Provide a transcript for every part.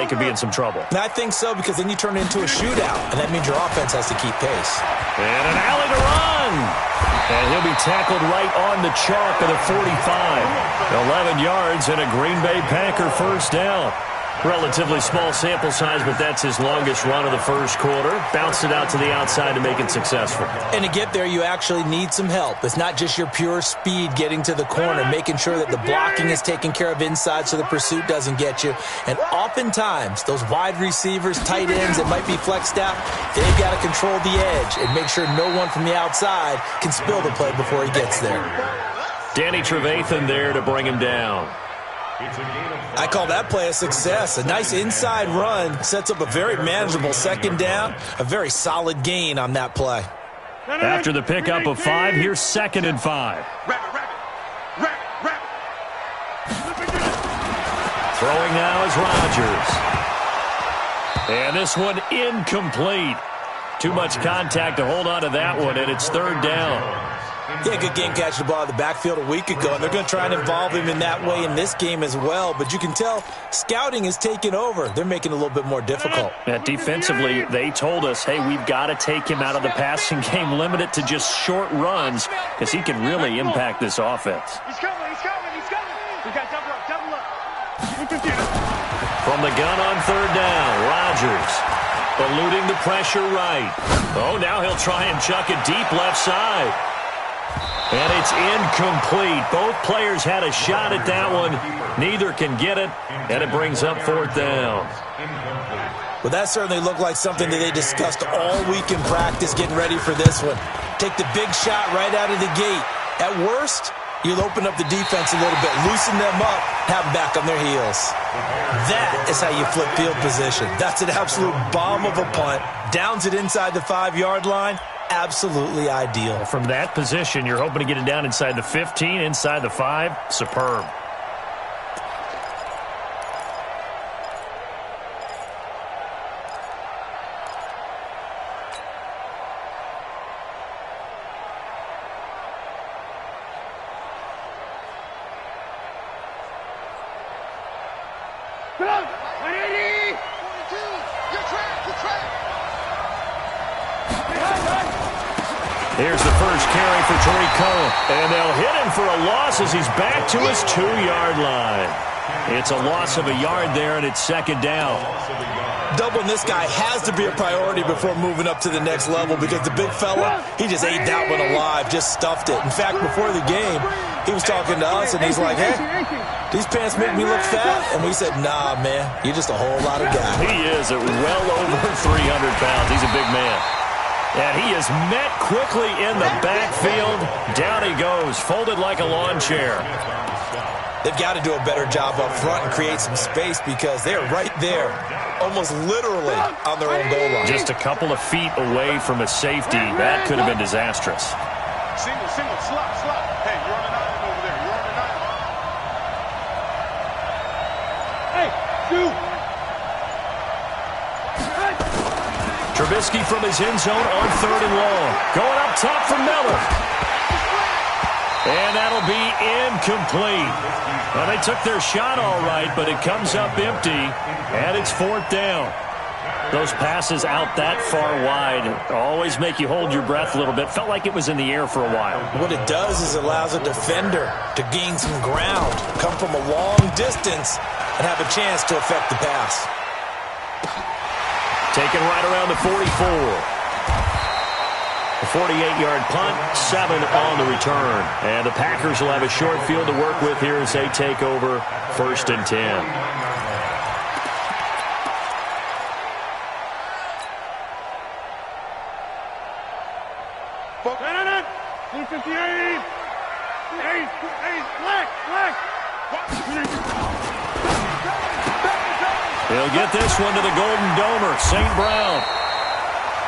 they could be in some trouble. I think so, because then you turn it into a shootout, and that means your offense has to keep pace. And an alley to run. And he'll be tackled right on the chalk of the 45. 11 yards and a Green Bay Packer first down. Relatively small sample size, but that's his longest run of the first quarter. Bounced it out to the outside to make it successful. And to get there, you actually need some help. It's not just your pure speed getting to the corner, making sure that the blocking is taken care of inside so the pursuit doesn't get you. And oftentimes, those wide receivers, tight ends that might be flexed out, they've got to control the edge and make sure no one from the outside can spill the play before he gets there. Danny Trevathan there to bring him down. I call that play a success. A nice inside run sets up a very manageable second down, a very solid gain on that play. After the pickup of 5, here's 2nd and 5. Throwing now is Rodgers. And this one incomplete. Too much contact to hold on to that one, and it's 3rd down. Yeah, good game catching the ball in the backfield a week ago, and they're going to try and involve him in that way in this game as well. But you can tell scouting is taking over. They're making it a little bit more difficult. Defensively, they told us, hey, we've got to take him out of the passing game, limit it to just short runs, because he can really impact this offense. He's coming. We got double up. From the gun on 3rd down, Rodgers eluding the pressure right. Oh, now he'll try and chuck it deep left side. And it's incomplete. Both players had a shot at that one. Neither can get it, and it brings up 4th down. Well, that certainly looked like something that they discussed all week in practice getting ready for this one. Take the big shot right out of the gate. At worst, you'll open up the defense a little bit, loosen them up, have them back on their heels. That is how you flip field position. That's an absolute bomb of a punt. Downs it inside the 5-yard line. Absolutely ideal. From that position, you're hoping to get it down inside the 15, inside the 5. Superb. Come on! 180! 42! Your track! Here's the first carry for Tariq Cohen. And they'll hit him for a loss as he's back to his 2-yard line. It's a loss of a yard there, and it's 2nd down. Doubling this guy has to be a priority before moving up to the next level, because the big fella, he just ate that one alive, just stuffed it. In fact, before the game, he was talking to us, and he's like, hey, these pants make me look fat. And we said, nah, man, you're just a whole lot of guy. He is at well over 300 pounds. He's a big man. And he is met quickly in the backfield. Down he goes, folded like a lawn chair. They've got to do a better job up front and create some space, because they're right there, almost literally on their own goal line. Just a couple of feet away from a safety. That could have been disastrous. Single, slot. Hey, you're on an island over there. You're on an island. Hey, shoot. Trubisky from his end zone on 3rd and long. Going up top for Miller. And that'll be incomplete. Well, they took their shot all right, but it comes up empty, and it's 4th down. Those passes out that far wide always make you hold your breath a little bit. Felt like it was in the air for a while. What it does is it allows a defender to gain some ground, come from a long distance, and have a chance to affect the pass. Taken right around the 44. A 48-yard punt, 7 on the return. And the Packers will have a short field to work with here as they take over 1st and 10. He'll get this one to the Golden Domer, St. Brown.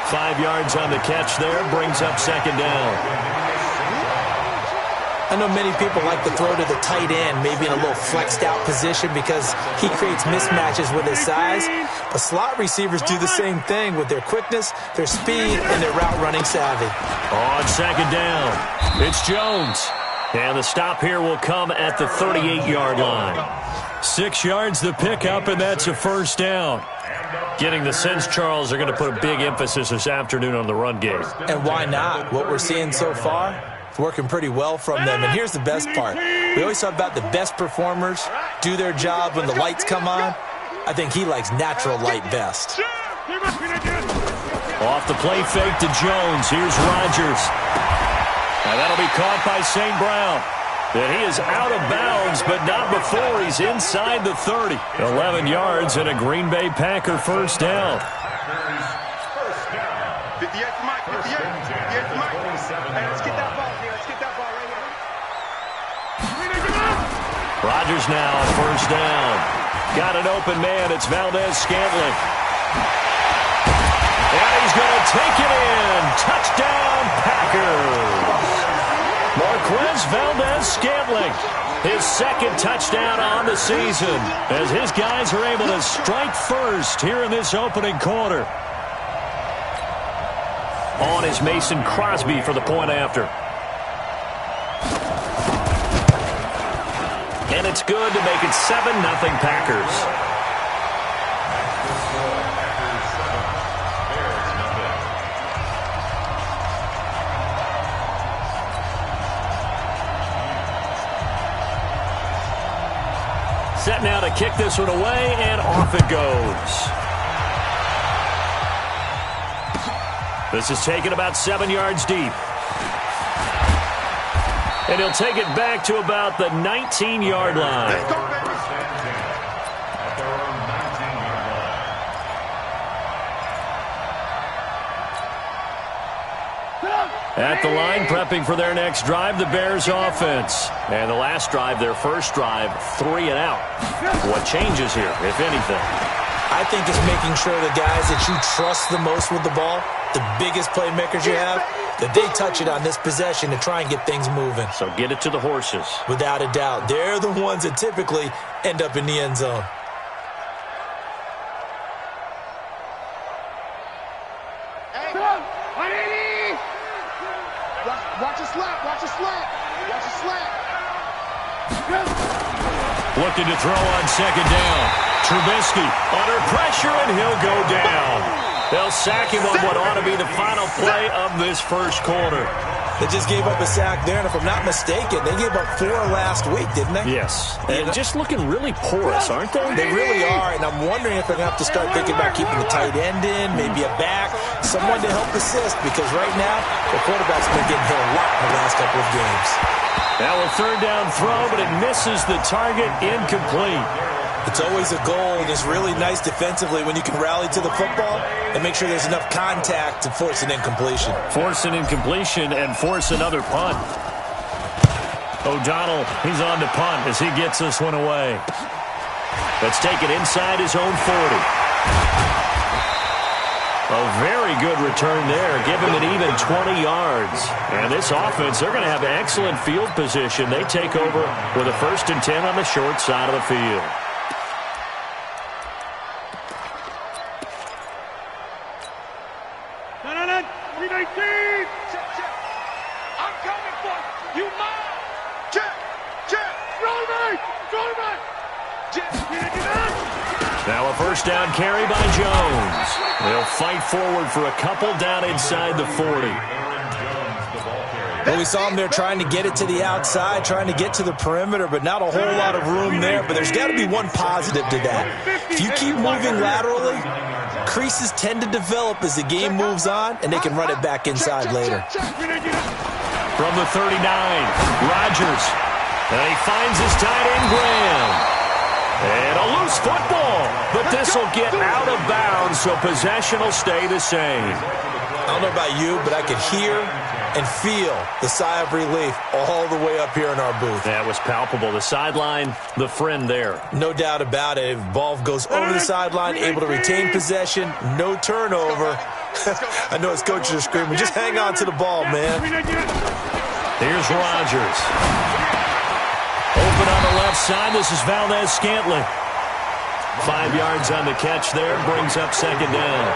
5 yards on the catch there, brings up 2nd down. I know many people like to throw to the tight end, maybe in a little flexed out position, because he creates mismatches with his size. But slot receivers do the same thing with their quickness, their speed, and their route running savvy. On 2nd down, it's Jones. And the stop here will come at the 38-yard line. 6 yards the pickup, and that's a first down. Getting the sense, Charles, they're going to put a big emphasis this afternoon on the run game. And why not? What we're seeing so far, it's working pretty well from them. And here's the best part. We always talk about the best performers do their job when the lights come on. I think he likes natural light best. Off the play fake to Jones. Here's Rodgers. And that'll be caught by St. Brown. And he is out of bounds, but not before he's inside the 30. 11 yards and a Green Bay Packer first down. 58 to Mike, 58 to Mike. Hey, let's get that ball here. Let's get that ball right here. Rodgers now, first down. Got an open man. It's Valdez-Scantling. And he's going to take it in. Touchdown, Packers. Marquez Valdez-Scantling, his second touchdown on the season, as his guys are able to strike first here in this opening quarter. On is Mason Crosby for the point after. And it's good to make it 7-0 Packers. Set now to kick this one away, and off it goes. This is taken about 7 yards deep. And he'll take it back to about the 19-yard line. Let's go, baby. At the line, prepping for their next drive, the Bears offense. And the last drive, their first drive, 3 and out. What changes here, if anything? I think it's making sure the guys that you trust the most with the ball, the biggest playmakers you have, that they touch it on this possession to try and get things moving. So get it to the horses. Without a doubt. They're the ones that typically end up in the end zone. Watch a slap, watch a slap, watch a slap. Looking to throw on second down. Trubisky under pressure, and he'll go down. They'll sack him on what ought to be the final play of this first quarter. They just gave up a sack there, and if I'm not mistaken, they gave up 4 last week, didn't they? Yes. And just looking really porous, aren't they? They really are, and I'm wondering if they're going to have to start thinking about keeping the tight end in, maybe a back, someone to help assist, because right now, the quarterback's been getting hit a lot in the last couple of games. Now a third down throw, but it misses the target, incomplete. It's always a goal, and it's really nice defensively when you can rally to the football and make sure there's enough contact to force an incompletion. Force an incompletion and force another punt. O'Donnell, he's on to punt as he gets this one away. Let's take it inside his own 40. A very good return there. Give him an even 20 yards. And this offense, they're going to have excellent field position. They take over with a 1st and 10 on the short side of the field. I'm coming for you. Mine. Check. Roll me. Now a first down carry by Jones. They'll fight forward for a couple down inside the 40. Well, we saw him there trying to get it to the outside, trying to get to the perimeter, but not a whole lot of room there. But there's got to be one positive to that. If you keep moving laterally, creases tend to develop as the game moves on, and they can run it back inside later. From the 39, Rodgers. And he finds his tight end, Graham. And a loose football. But this will get out of bounds, so possession will stay the same. I don't know about you, but I could hear and feel the sigh of relief all the way up here in our booth. That was palpable. The sideline, the friend there. No doubt about it. Ball goes over the sideline, able to retain possession, no turnover. I know his coaches are screaming, just hang on to the ball, man. Here's Rodgers. Open on the left side. This is Valdez-Scantling. 5 yards on the catch there. Brings up second down.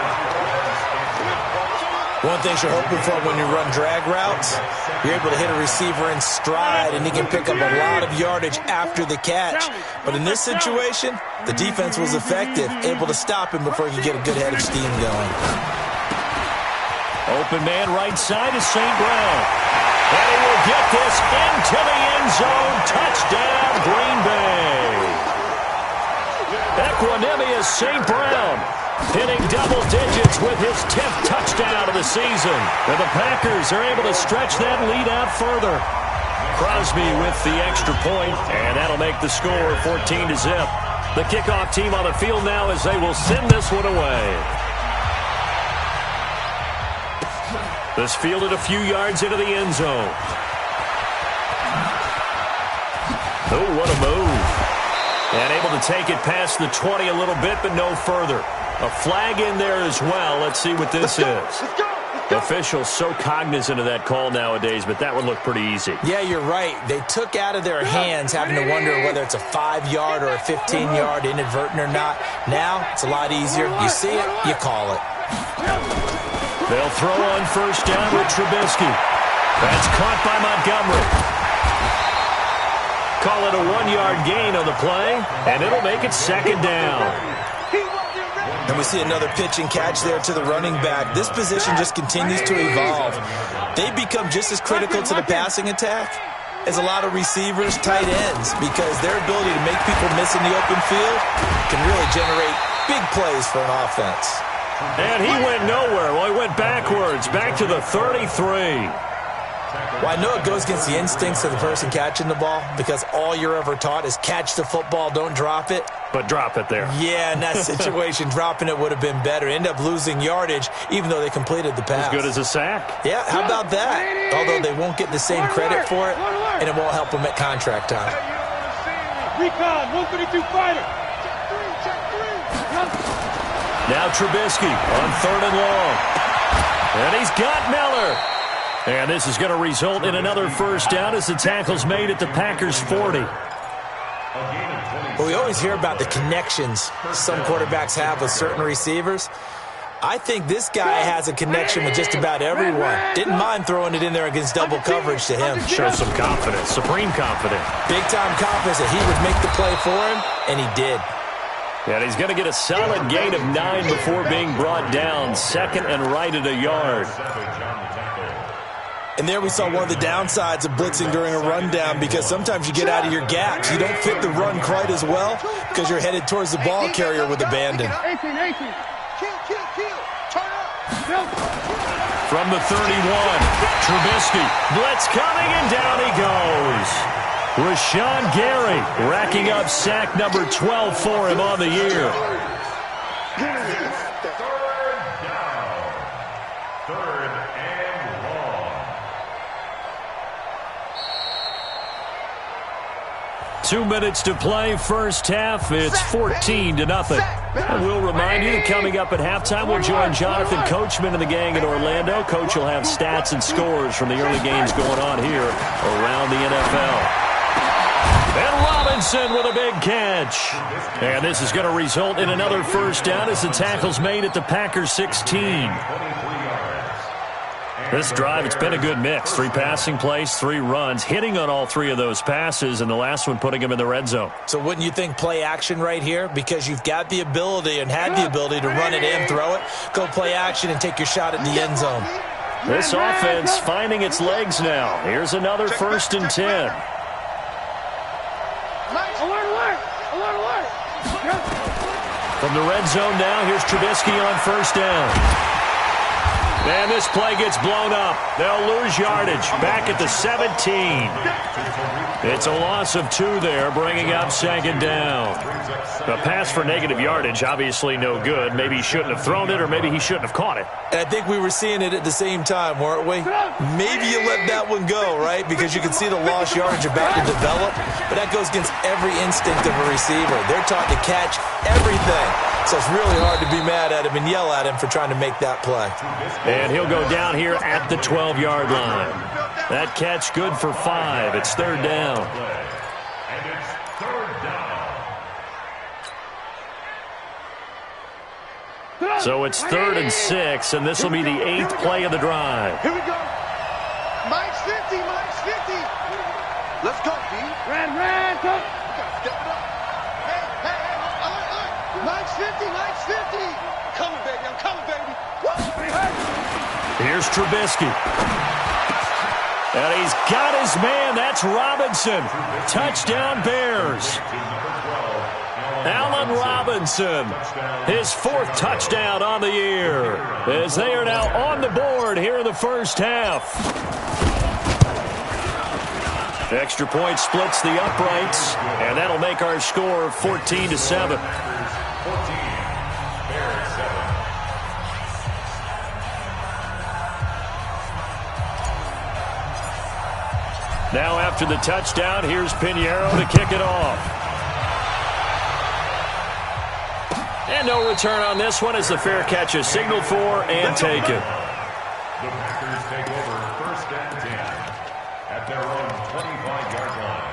One thing you're hoping for when you run drag routes, you're able to hit a receiver in stride, and he can pick up a lot of yardage after the catch. But in this situation, the defense was effective, able to stop him before he could get a good head of steam going. Open man right side is St. Brown. And he will get this into the end zone. Touchdown, Green Bay. Equanimous St. Brown hitting double digits with his 10th touchdown of the season. And the Packers are able to stretch that lead out further. Crosby with the extra point, and that'll make the score 14-0. The kickoff team on the field now as they will send this one away. This fielded a few yards into the end zone. Oh, what a move. And able to take it past the 20 a little bit, but no further. A flag in there as well. Let's see what this is. Officials so cognizant of that call nowadays, but that would look pretty easy. Yeah, you're right. They took out of their hands having to wonder whether it's a 5-yard or a 15-yard inadvertent or not. Now, it's a lot easier. You see it, you call it. They'll throw on first down with Trubisky. That's caught by Montgomery. Call it a 1-yard gain on the play, and it'll make it second down. And we see another pitch and catch there to the running back. This position just continues to evolve. They become just as critical to the passing attack as a lot of receivers, tight ends, because their ability to make people miss in the open field can really generate big plays for an offense. And he went nowhere. Well, he went backwards, back to the 33. Well, I know it goes against the instincts of the person catching the ball because all you're ever taught is catch the football, don't drop it. But drop it there. Yeah, in that situation, dropping it would have been better. End up losing yardage, even though they completed the pass. As good as a sack. Yeah, how about that? Although they won't get the same credit for it, and it won't help them at contract time. Recon, 132 fighter. Now Trubisky on 3rd and long. And he's got Miller. And this is going to result in another first down as the tackle's made at the Packers' 40. Well, we always hear about the connections some quarterbacks have with certain receivers. I think this guy has a connection with just about everyone. Didn't mind throwing it in there against double coverage to him. Shows some confidence, supreme confidence. Big-time confidence that he would make the play for him, and he did. And he's going to get a solid gain of 9 before being brought down. Second and right at a yard. And there we saw one of the downsides of blitzing during a rundown because sometimes you get out of your gaps. You don't fit the run quite as well because you're headed towards the ball carrier with abandon. 18. From the 31, Trubisky. Blitz coming, and down he goes. Rashawn Gary racking up sack number 12 for him on the year. Third and long. 2 minutes to play, first half. It's 14-0. And we'll remind you that coming up at halftime, we'll join Jonathan Coachman and the gang in Orlando. Coach will have stats and scores from the early games going on here around the NFL. And Robinson with a big catch. And this is going to result in another first down as the tackle's made at the Packers' 16. This drive, it's been a good mix. 3 passing plays, 3 runs, hitting on all 3 of those passes, and the last one putting him in the red zone. So wouldn't you think play action right here? Because you've got the ability and had the ability to run it in, throw it, go play action, and take your shot at the end zone. This offense finding its legs now. Here's another 1st and 10. Alert. From the red zone now, here's Trubisky on first down. And this play gets blown up. They'll lose yardage back at the 17. It's a loss of 2 there, bringing up second down. The pass for negative yardage, obviously no good. Maybe he shouldn't have thrown it, or maybe he shouldn't have caught it. And I think we were seeing it at the same time, weren't we? Maybe you let that one go, right? Because you can see the lost yardage about to develop. But that goes against every instinct of a receiver. They're taught to catch everything. So it's really hard to be mad at him and yell at him for trying to make that play. And he'll go down here at the 12-yard line. That catch good for 5. It's 3rd down. And it's 3rd down. So it's 3rd and 6, and this will be the 8th play of the drive. Here we go. Mike's 50, Mike's 50. Let's go, B. Ran, go. We gotta step it up. Hey. Mike's 50, Mike's 50. Coming, baby, I'm coming, baby. Here's Trubisky. And he's got his man. That's Robinson. Touchdown, Bears. Allen Robinson, his 4th touchdown on the year, as they are now on the board here in the first half. Extra point splits the uprights, and that'll make our score 14-7. Now after the touchdown, here's Pinheiro to kick it off. And no return on this one as the fair catch is signaled for and taken. The Packers take over 1st and 10 at their own 25-yard line.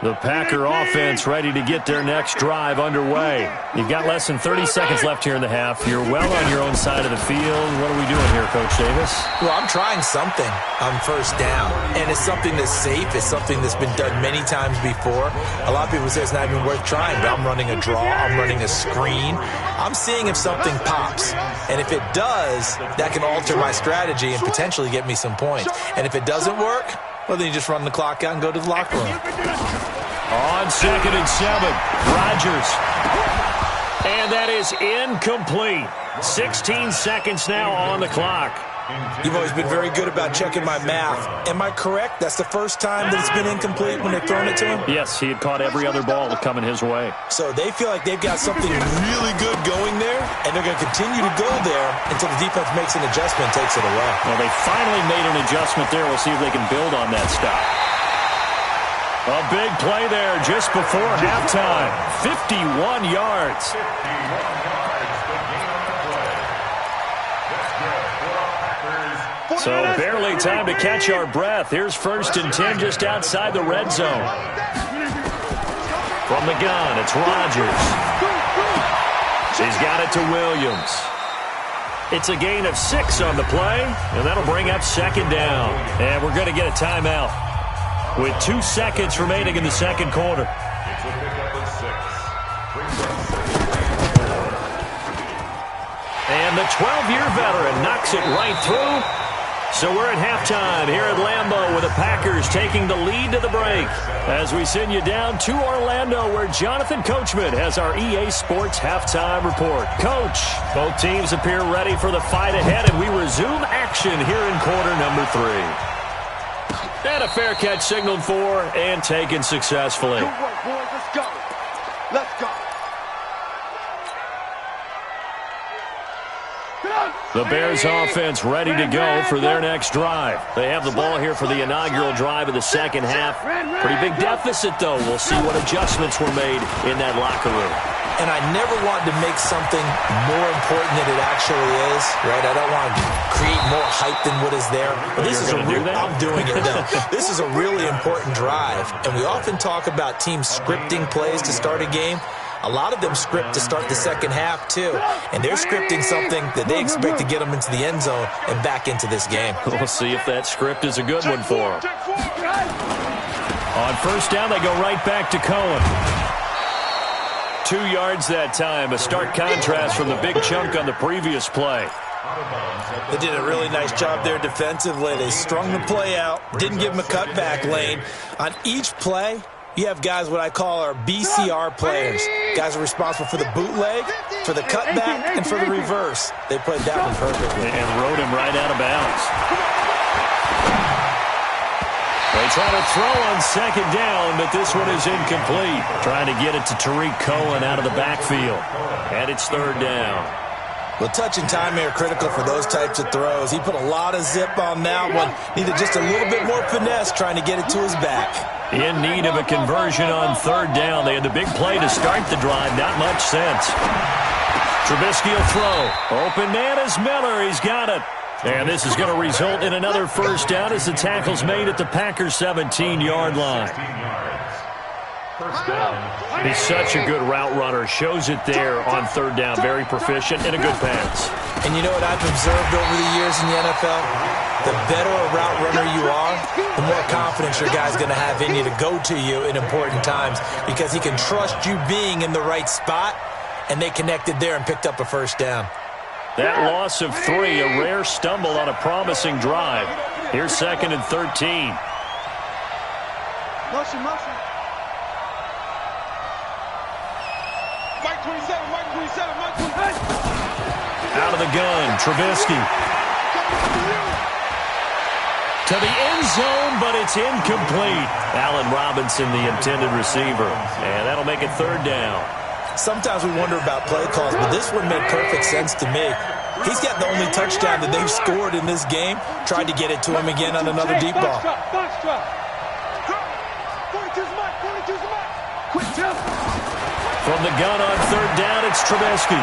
The Packer offense ready to get their next drive underway. You've got less than 30 seconds left here in the half. You're well on your own side of the field. What are we doing here, Coach Davis? Well, I'm trying something on 1st down, and it's something that's safe. It's something that's been done many times before. A lot of people say it's not even worth trying, but I'm running a draw. I'm running a screen. I'm seeing if something pops, and if it does, that can alter my strategy and potentially get me some points. And if it doesn't work, well, then you just run the clock out and go to the locker room. On 2nd and 7, Rodgers. And that is incomplete. 16 seconds now on the clock. You've always been very good about checking my math. Am I correct? That's the first time that it's been incomplete when they've thrown it to him? Yes, he had caught every other ball coming his way. So they feel like they've got something really good going there, and they're going to continue to go there until the defense makes an adjustment and takes it away. Well, they finally made an adjustment there. We'll see if they can build on that stop. A big play there just before halftime. 51 yards. 51 yards, the gain on the play. That's good for the Packers. So barely time to catch our breath. Here's 1st and 10 just outside the red zone. From the gun, it's Rodgers. He's got it to Williams. It's a gain of 6 on the play, and that'll bring up 2nd down. And we're going to get a timeout with 2 seconds remaining in the 2nd quarter. It's a pickup of 6. Brings up 2nd. And the 12-year veteran knocks it right through. So we're at halftime here at Lambeau with the Packers taking the lead to the break as we send you down to Orlando where Jonathan Coachman has our EA Sports halftime report. Coach, both teams appear ready for the fight ahead, and we resume action here in quarter number 3. And a fair catch signaled for and taken successfully. Good work, boys. Let's go. Let's go. The Bears offense ready to go for their next drive. They have the ball here for the inaugural drive of the 2nd half. Pretty big deficit, though. We'll see what adjustments were made in that locker room. And I never want to make something more important than it actually is, right? I don't want to create more hype than what is there. But this is I'm doing it now. This is a really important drive. And we often talk about teams scripting plays to start a game. A lot of them script to start the 2nd half, too. And they're scripting something that they expect to get them into the end zone and back into this game. We'll see if that script is a good one for them. On 1st down, they go right back to Cohen. 2 yards that time, a stark contrast from the big chunk on the previous play. They did a really nice job there defensively. They strung the play out, didn't give them a cutback lane. On each play, you have guys what I call our BCR players. Guys are responsible for the bootleg, for the cutback, and for the reverse. They played that one perfectly. And rode him right out of bounds. They try to throw on 2nd down, but this one is incomplete. Trying to get it to Tariq Cohen out of the backfield. And it's 3rd down. Well, touch and timing are critical for those types of throws. He put a lot of zip on that one. Needed just a little bit more finesse trying to get it to his back. In need of a conversion on 3rd down. They had the big play to start the drive. Not much sense. Trubisky will throw. Open man is Miller. He's got it. And this is going to result in another first down as the tackle's made at the Packers' 17-yard line. He's such a good route runner. Shows it there on third down. Very proficient and a good pass. And you know what I've observed over the years in the NFL? The better a route runner you are, the more confidence your guy's going to have in you to go to you in important times because he can trust you being in the right spot, and they connected there and picked up a first down. That loss of 3, a rare stumble on a promising drive. Here's 2nd and 13. Motion. Mike 27, Mike 27. Out of the gun, Trubisky. To the end zone, but it's incomplete. Allen Robinson, the intended receiver. And that'll make it 3rd down. Sometimes we wonder about play calls, but this one made perfect sense to me. He's got the only touchdown that they've scored in this game. Tried to get it to him again on another deep ball. From the gun on 3rd down, it's Trubisky.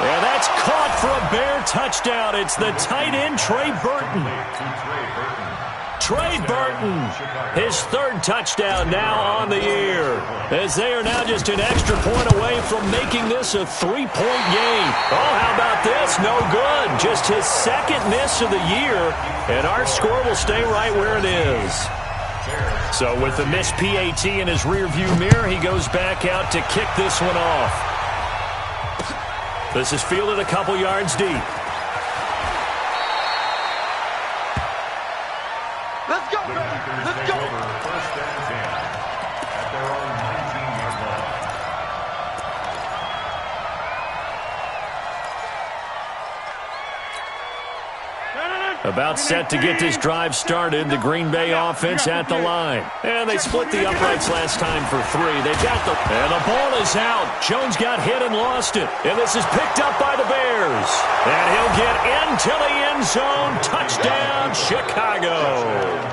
And that's caught for a Bear touchdown. It's the tight end, Trey Burton. Trey Burton, his 3rd touchdown now on the year, as they are now just an extra point away from making this a 3-point game. Oh, how about this? No good. Just his 2nd miss of the year, and our score will stay right where it is. So with the missed PAT in his rearview mirror, he goes back out to kick this one off. This is fielded a couple yards deep. Let's go, baby. Let's go. First and 10 at their own 19-yard line. About set to get this drive started, the Green Bay offense at the line. And they split the uprights last time for 3. They've got and the ball is out. Jones got hit and lost it. And this is picked up by the Bears. And he'll get into the end zone. Touchdown, Chicago.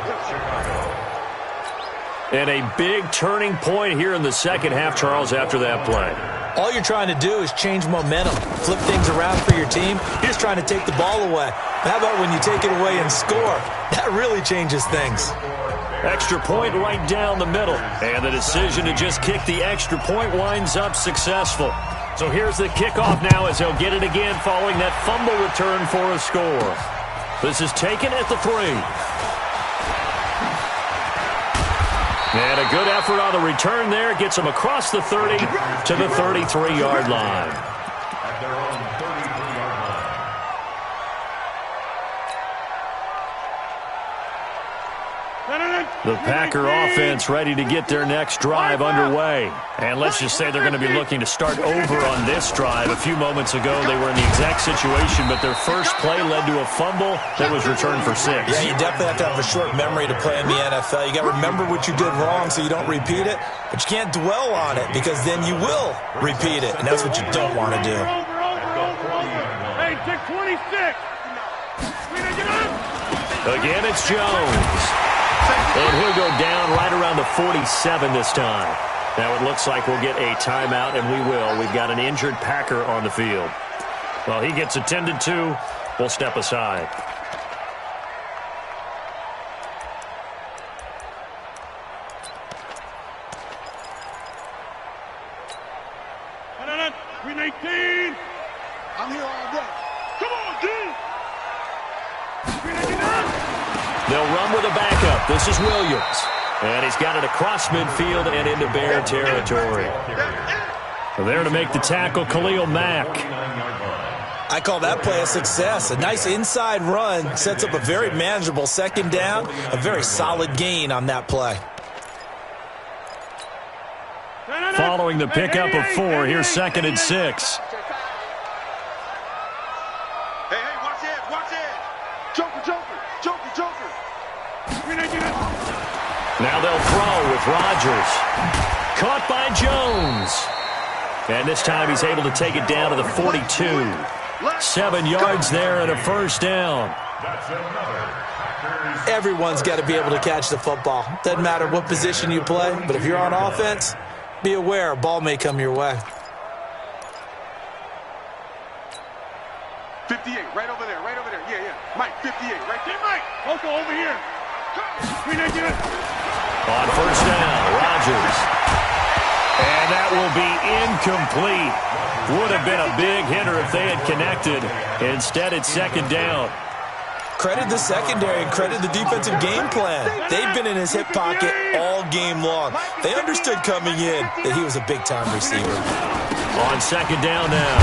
And a big turning point here in the second half, Charles, after that play. All you're trying to do is change momentum, flip things around for your team. You're just trying to take the ball away. How about when you take it away and score? That really changes things. Extra point right down the middle. And the decision to just kick the extra point winds up successful. So here's the kickoff now as he'll get it again following that fumble return for a score. This is taken at the 3. And a good effort on the return there. Gets him across the 30 to the 33-yard line. At their own 33-yard line. The Packer offense ready to get their next drive underway. And let's just say they're going to be looking to start over on this drive. A few moments ago, they were in the exact situation, but their first play led to a fumble that was returned for 6. Yeah, you definitely have to have a short memory to play in the NFL. You got to remember what you did wrong so you don't repeat it, but you can't dwell on it because then you will repeat it, and that's what you don't want to do. Hey, 626. Again, it's Jones. And he'll go down right around the 47 this time. Now it looks like we'll get a timeout, and we will. We've got an injured Packer on the field. Well, he gets attended to. We'll step aside. Green 18. I'm here all day. Come on, D. They'll run with a backup. This is Williams. And he's got it across midfield and into Bear territory. There to make the tackle, Khalil Mack. I call that play a success. A nice inside run sets up a very manageable 2nd down. A very solid gain on that play. Following the pickup of 4, here's 2nd and 6. Hey, watch it, watch it. Joker. Now they'll throw with Rodgers. Caught by Jones. And this time he's able to take it down to the 42. 7 yards there and a first down. Everyone's got to be able to catch the football. Doesn't matter what position you play, but if you're on offense, be aware a ball may come your way. 58, right over there. Yeah. Mike, 58, right there, Mike. Coco, over here. On first down, Rodgers. And that will be incomplete. Would have been a big hitter if they had connected. Instead, it's second down. Credit the secondary and credit the defensive game plan. They've been in his hip pocket all game long. They understood coming in that he was a big-time receiver. On second down now,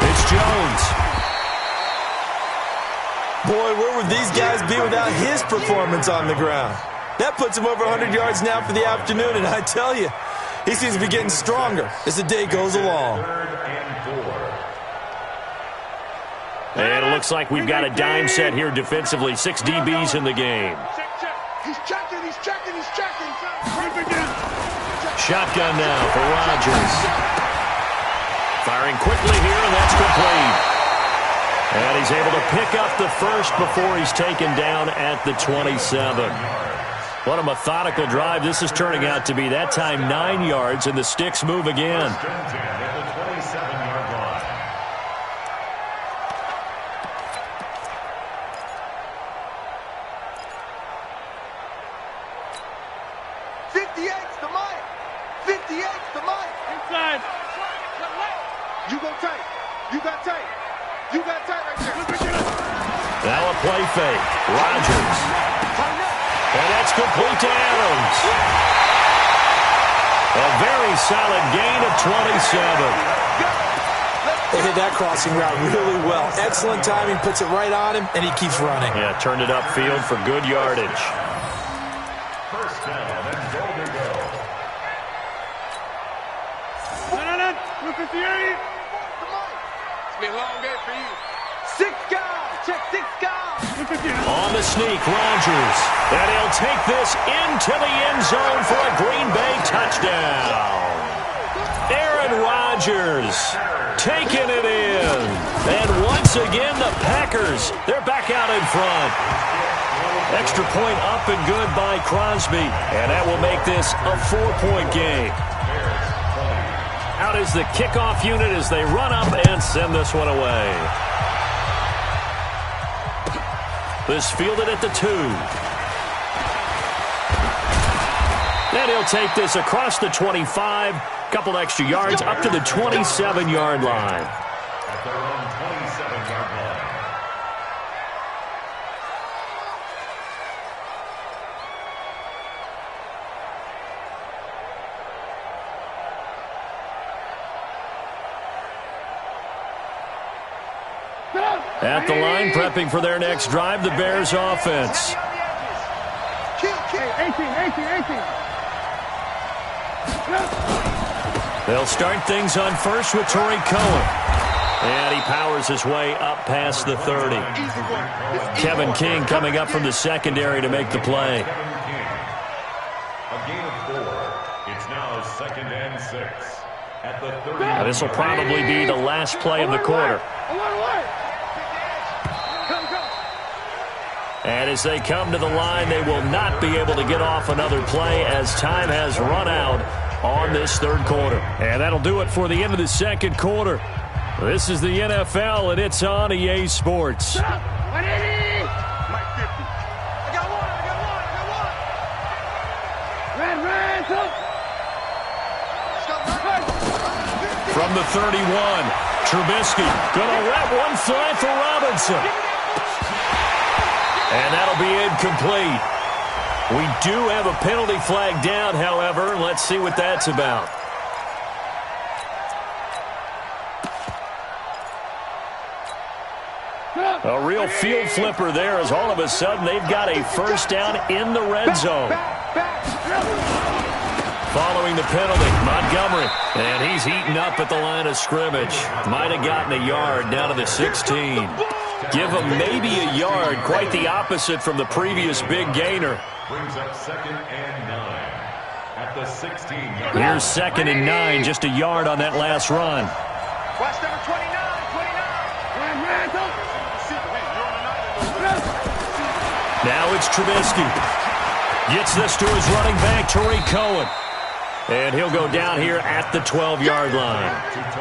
it's Jones. Boy, where would these guys be without his performance on the ground? That puts him over 100 yards now for the afternoon, and I tell you, he seems to be getting stronger as the day goes along. And it looks like we've got a dime set here defensively. 6 DBs in the game. He's checking. Shotgun now for Rodgers. Firing quickly here, and that's complete. And he's able to pick up the first before he's taken down at the 27. What a methodical drive this is turning out to be. That time 9 yards, and the sticks move again. Now a play fake. Rodgers. And that's complete to Adams. A very solid gain of 27. They hit that crossing route really well. Excellent timing, puts it right on him, and he keeps running. Yeah, turned it upfield for good yardage. First down and goal to go. It's been a long day for you. 6 guys. Check 6 guys. On the sneak, Rodgers. And he'll take this into the end zone for a Green Bay touchdown. Aaron Rodgers taking it in. And once again, the Packers, they're back out in front. Extra point up and good by Crosby. And that will make this a 4-point game. Out is the kickoff unit as they run up and send this one away. This fielded at the 2. And he'll take this across the 25. Couple extra yards up to the 27-yard line. At their own 27-yard line. At the line, prepping for their next drive, the Bears offense. 18. They'll start things on first with Torrey Cohen. And he powers his way up past the 30. Kevin King coming up from the secondary to make the play. A gain of 4. It's now 2nd and 6. At the 30. Now, this will probably be the last play of the quarter. And as they come to the line, they will not be able to get off another play as time has run out on this third quarter. And that'll do it for the end of the second quarter. This is the NFL, and it's on EA Sports. Mike 50. I got one. From the 31, Trubisky gonna let one fly for Robinson. And that'll be incomplete. We do have a penalty flag down, however. Let's see what that's about. A real field flipper there as all of a sudden they've got a first down in the red zone. Following the penalty, Montgomery. And he's heating up at the line of scrimmage. Might have gotten a yard down to the 16. Give him maybe a yard, quite the opposite from the previous big gainer. Brings up 2nd and 9 at the 16. Here's 2nd and 9, just a yard on that last run. Watch number 29. Now it's Trubisky. Gets this to his running back, Torrey Cohen. And he'll go down here at the 12-yard line.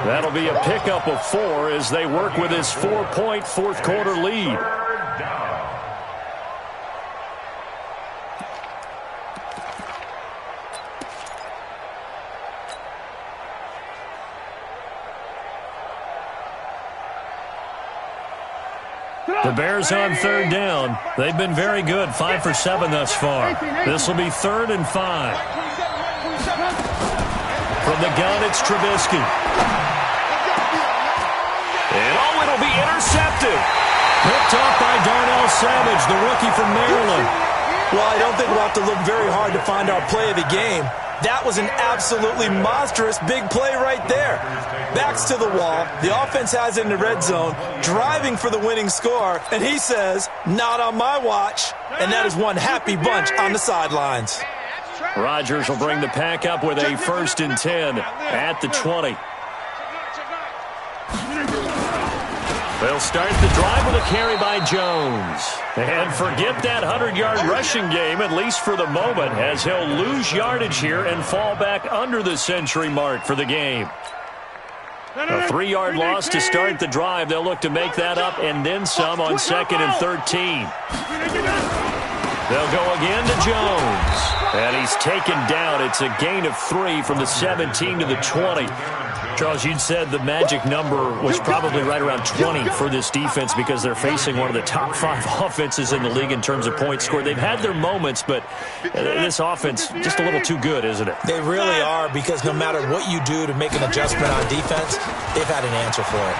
That'll be a pickup of 4 as they work with his 4-point fourth-quarter lead. The Bears on third down. They've been very good, 5 for 7 thus far. This will be 3rd and 5. From the gun, it's Trubisky. And it'll be intercepted. Picked off by Darnell Savage, the rookie from Maryland. Well, I don't think we'll have to look very hard to find our play of the game. That was an absolutely monstrous big play right there. Backs to the wall. The offense has it in the red zone, driving for the winning score, and he says, not on my watch. And that is one happy bunch on the sidelines. Rodgers will bring the pack up with a 1st and 10 at the 20. They'll start the drive with a carry by Jones. And forget that 100-yard rushing game, at least for the moment, as he'll lose yardage here and fall back under the century mark for the game. A 3-yard loss to start the drive. They'll look to make that up and then some on 2nd and 13. They'll go again to Jones. And he's taken down. It's a gain of 3 from the 17 to the 20. Charles, you'd said the magic number was probably right around 20 for this defense because they're facing one of the top 5 offenses in the league in terms of points scored. They've had their moments, but this offense just a little too good, isn't it? They really are, because no matter what you do to make an adjustment on defense, they've had an answer for it.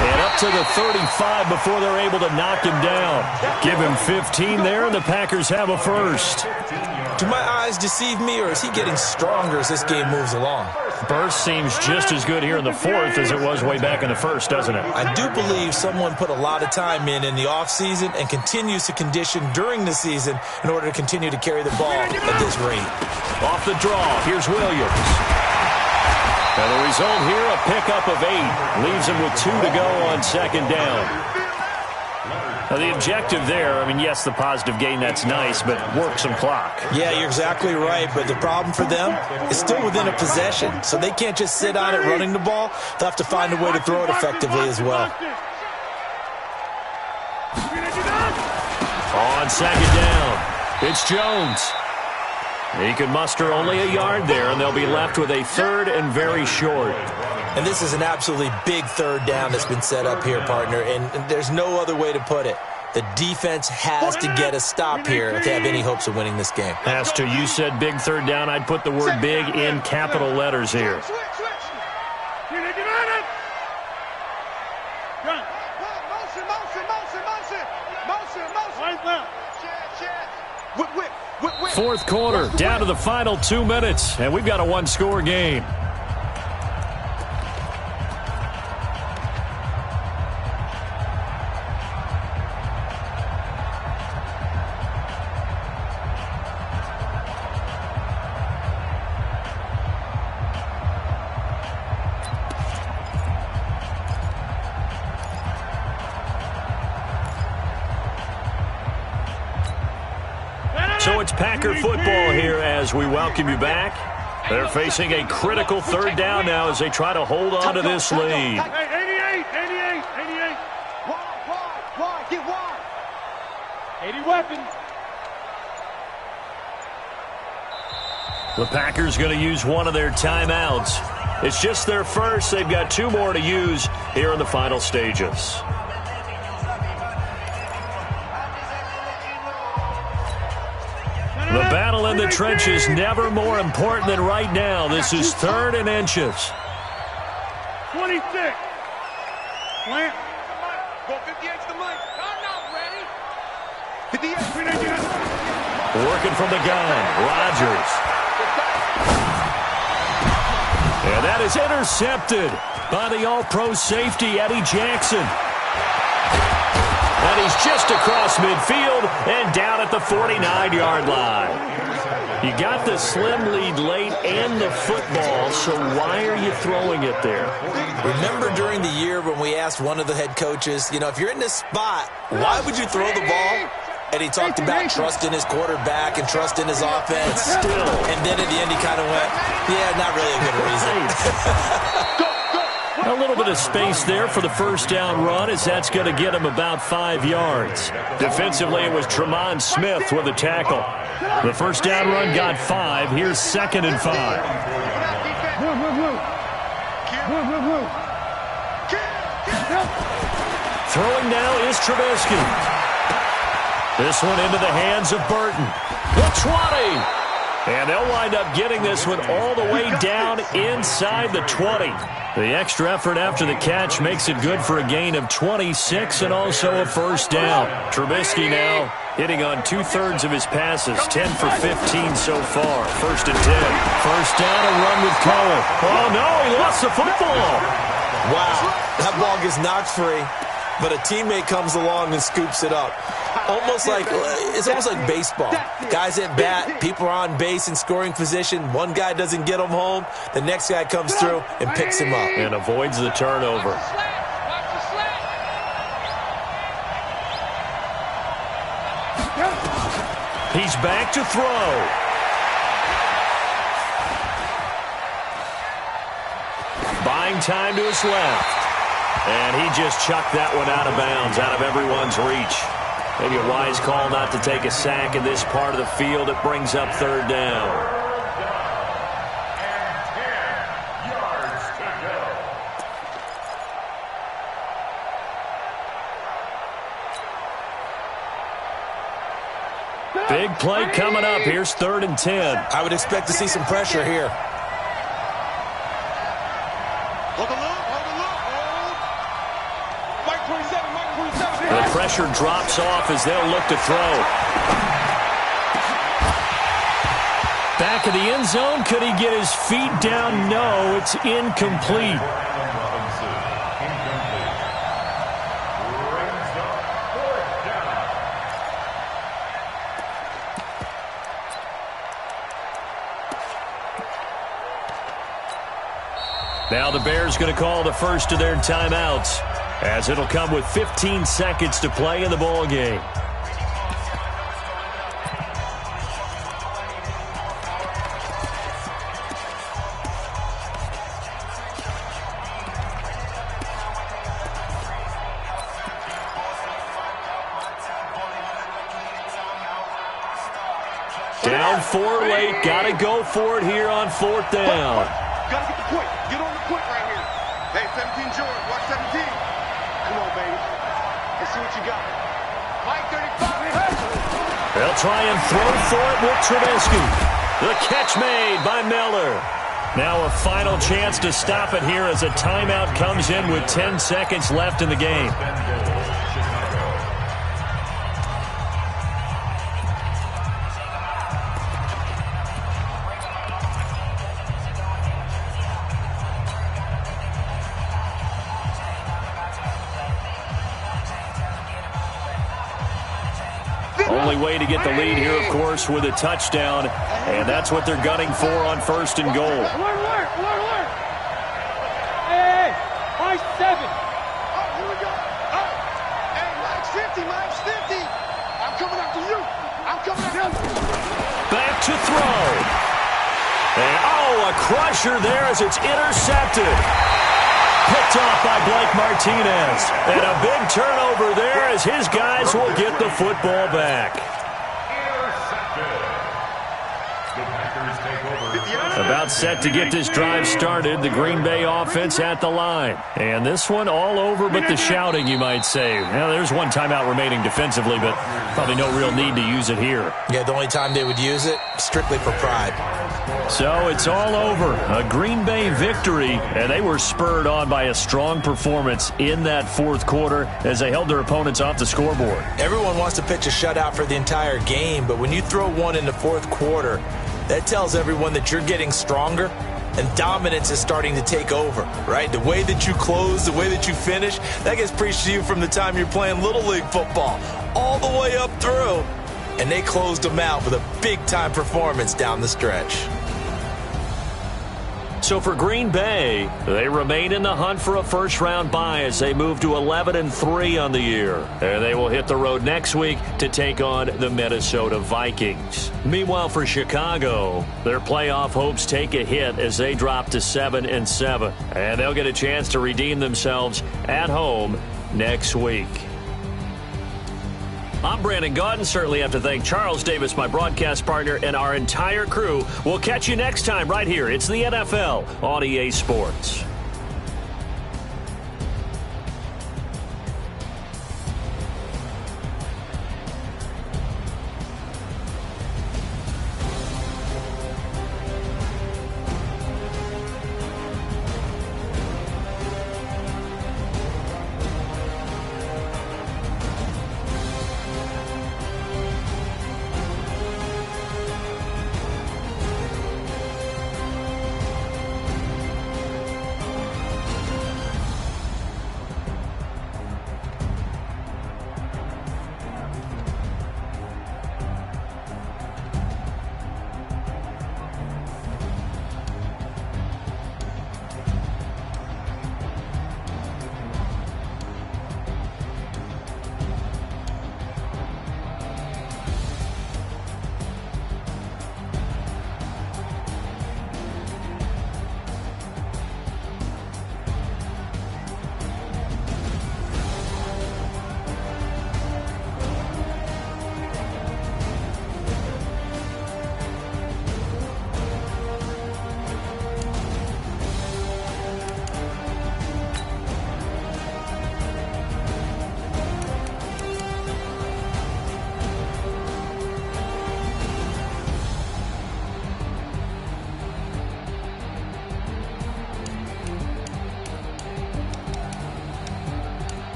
And up to the 35 before they're able to knock him down. Give him 15 there, and the Packers have a 1st. Do my eyes deceive me, or is he getting stronger as this game moves along? Burst seems just as good here in the 4th as it was way back in the 1st, doesn't it? I do believe someone put a lot of time in the offseason and continues to condition during the season in order to continue to carry the ball at this rate. Off the draw, here's Williams. And the result here, a pickup of 8. Leaves him with 2 to go on 2nd down. Now, the objective there, I mean, yes, the positive gain, that's nice, but work some clock. Yeah, you're exactly right, but the problem for them is still within a possession, so they can't just sit on it running the ball. They'll have to find a way to throw it effectively as well. On 2nd down, it's Jones. He can muster only a yard there, and they'll be left with a 3rd and very short. And this is an absolutely big 3rd down that's been set up here, partner, and there's no other way to put it. The defense has to get a stop here if they have any hopes of winning this game. Has to. You said big 3rd down. I'd put the word big in capital letters here. Fourth quarter, down to the final 2 minutes, and we've got a 1-score game. So it's Packer football here as we welcome you back. They're facing a critical 3rd down now as they try to hold on to this lead. 88. Wide, get wide. 80 weapons. The Packers going to use one of their timeouts. It's just their first. They've got 2 more to use here in the final stages. The battle in the trenches never more important than right now. This is 3rd and inches. 26. Plant. Go 58 to the mic. I'm not ready. 58. Working from the gun. Rodgers. And that is intercepted by the all-pro safety, Eddie Jackson. And he's just across midfield and down at the 49-yard line. You got the slim lead late and the football, so why are you throwing it there? Remember during the year when we asked one of the head coaches, if you're in this spot, why would you throw the ball? And he talked about trusting his quarterback and trusting his offense. Still. And then at the end he kind of went, yeah, not really a good reason. A little bit of space there for the first down run as that's going to get him about 5 yards. Defensively, it was Tremont Smith with a tackle. The first down run got 5. Here's 2nd and 5. Throwing now is Trubisky. This one into the hands of Burton. The 20. And they'll wind up getting this one all the way down inside the 20. The extra effort after the catch makes it good for a gain of 26 and also a first down. Trubisky now hitting on 2/3 of his passes, 10 for 15 so far. 1st and 10. First down, a run with Cohen. Oh, no, he lost the football. Wow, that ball gets knocked free, but a teammate comes along and scoops it up. It's almost like baseball. Guys at bat, people are on base in scoring position. One guy doesn't get him home. The next guy comes through and picks him up. And avoids the turnover. He's back to throw. Buying time to his left. And he just chucked that one out of bounds, out of everyone's reach. Maybe a wise call not to take a sack in this part of the field. It brings up 3rd down. Big play coming up. Here's 3rd and 10. I would expect to see some pressure here. The pressure drops off as they'll look to throw. Back of the end zone. Could he get his feet down? No, it's incomplete. Now the Bears going to call the first of their timeouts, as it'll come with 15 seconds to play in the ball game. Down 4 late. Got to go for it here on 4th down. Got to get the quick. Get on the quick right here. Hey, 17 George, watch 17. Come on, baby. Let's see what you got. Mike 35. They'll try and throw for it with Trubisky. The catch made by Miller. Now a final chance to stop it here as a timeout comes in with 10 seconds left in the game. Only way to get the lead here, of course, with a touchdown, and that's what they're gunning for on 1st and goal. Alert. Hey, Mike 7. Oh, here we go. Oh. Hey, Mike's 50. I'm coming after you. Back to throw. And, a crusher there as it's intercepted. Picked off by Blake Martinez. And a big turnover there as his guys will get the football back. About set to get this drive started, the Green Bay offense at the line. And this one all over but the shouting, you might say. Now, there's one timeout remaining defensively, but probably no real need to use it here. Yeah, the only time they would use it, strictly for pride. So it's all over. A Green Bay victory, and they were spurred on by a strong performance in that 4th quarter as they held their opponents off the scoreboard. Everyone wants to pitch a shutout for the entire game, but when you throw one in the 4th quarter, that tells everyone that you're getting stronger and dominance is starting to take over, right? The way that you close, the way that you finish, that gets preached to you from the time you're playing Little League football all the way up through. And they closed them out with a big-time performance down the stretch. So for Green Bay, they remain in the hunt for a first-round bye as they move to 11-3 on the year. And they will hit the road next week to take on the Minnesota Vikings. Meanwhile, for Chicago, their playoff hopes take a hit as they drop to 7-7. And they'll get a chance to redeem themselves at home next week. I'm Brandon Gaudin. Certainly have to thank Charles Davis, my broadcast partner, and our entire crew. We'll catch you next time right here. It's the NFL on EA Sports.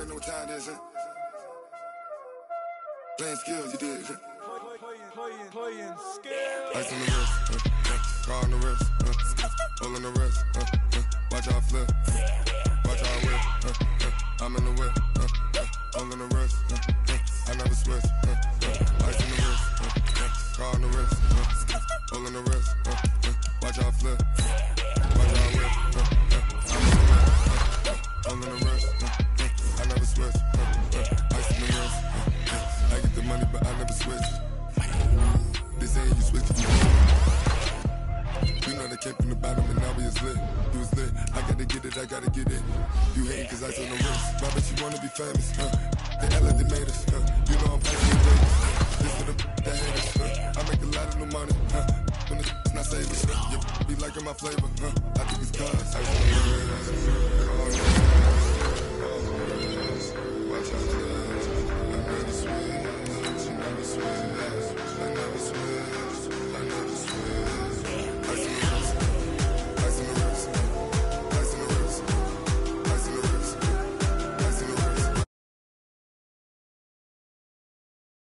already know what time it is, huh? Playing skills, you did, huh? Playing skills. Ice on the wrist, car on the wrist, hole in the wrist, watch how I flip, watch how I whip, I'm in the whip, hole in the wrist, I never switch, ice on the wrist, car on the wrist, hole in the wrist, watch how I flip, watch how I whip, I'm in the whip, hole in the wrist, I never switch, ice on the wrist, I get the money but I never switch. They say you switch it. You know they came from the bottom and now we is lit. You was lit. I gotta get it, I gotta get it. You hating cause I told no wrist. Why bet you wanna be famous, They hella they made us, You know I'm fighting with Vegas. This for the haters, I make a lot of new money, When it's not saving, you be liking my flavor, I think it's cause I